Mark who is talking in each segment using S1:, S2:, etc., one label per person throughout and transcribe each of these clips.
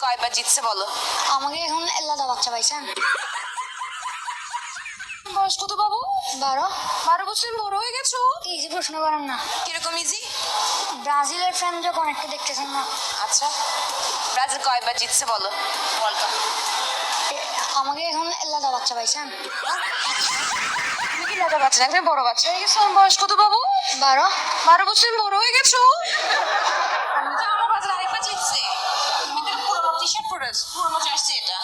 S1: কয়বার জিতছে বলো?
S2: আমাকে এখন এলাদা বাচ্চা পাইছেন।
S1: বয়স কত বাবু?
S2: 12।
S1: 12 বছর বড় হয়ে গেছো।
S2: ইজি প্রশ্ন করেন না।
S1: কিরকম ইজি?
S2: ব্রাজিলের ফ্যান যখন একটু দেখতেছেন না।
S1: আচ্ছা, ব্রাজিল কয়বার জিতছে বলো ওয়ার্ল্ড কাপ?
S2: আমাকে এখন এলাদা বাচ্চা পাইছেন।
S1: তুমি কি লাদা বাচ্চা না, তুমি বড় বাচ্চা হয়ে গেছো। আমার বয়স কত বাবু?
S2: 12।
S1: 12 বছর বড় হয়ে গেছো। আমার ব্রাজিল আরেকবার জিতছে। তুমি তো পুরোনো টি শার্ট পরেছো, পুরোনো জার্সি এটা।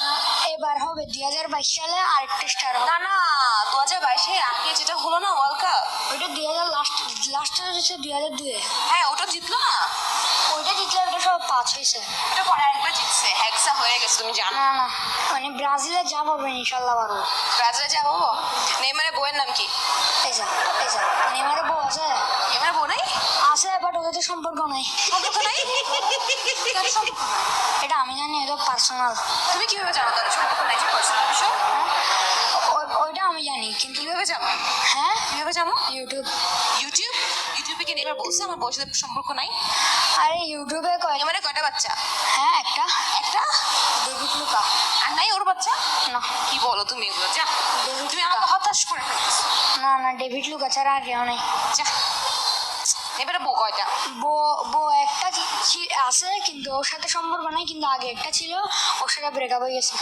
S2: এবার হবে 2022 সালে আরেকটা স্টার হবে।
S1: না না, 2022 এর আগে যেটা হলো না ওয়ার্ল্ড কাপ,
S2: ওইটা 2000 লাস্টে হচ্ছে 2002-এ।
S1: হ্যাঁ ওটা জিতলো না।
S2: ওইটা জিতলে ওটা সব 5 হয়েছে।
S1: এটা পরে আরেকবার জিতছে, হেক্সা হয়ে গেছে তুমি জানো।
S2: না না, মানে ব্রাজিলে যা পারবেন ইনশাল্লাহ পারবো।
S1: ব্রাজিলে যাবো। নেইমারের বউয়ের নাম কি?
S2: এই যা নেইমারের বউ আছে।
S1: নেইমারের বউ নাই?
S2: আছে, বাট ওদের তো সম্পর্ক নাই।
S1: সম্পর্ক নাই? কেন সম্পর্ক নাই?
S2: এটা আমি জানি, এটা পার্সোনাল।
S1: তুমি কিভাবে জানো তাদের সম্পর্ক নাই? যে পার্সোনাল বিষয়।
S2: ওইটা আমি জানি, কিন্তু
S1: কিভাবে জানো?
S2: হ্যাঁ
S1: কিভাবে জানো?
S2: ইউটিউব।
S1: ইউটিউবে কি নেইমার বলছে আমার বউর সাথে সম্পর্ক নাই?
S2: আরে ইউটিউবে কয়।
S1: নেইমারের কয়টা বাচ্চা?
S2: হ্যাঁ একটা।
S1: একটা?
S2: David Luka.
S1: আর নাই ওর বাচ্চা?
S2: না
S1: কি বলো তুমি এগুলো? যা,
S2: ডেভিড
S1: তুমি
S2: লুকা।
S1: আমাকে হতাশ করে ফেলছো।
S2: না ডেভিড লুকা ছাড়া আর কেউ নেই।
S1: যা, নেইমারের বউ কয়টা?
S2: বউ একটা আছে, কিন্তু ওর সাথে সম্পর্ক নাই, কিন্তু আগে একটা ছিল, ওর সাথে ব্রেকআপ হয়ে গেছে।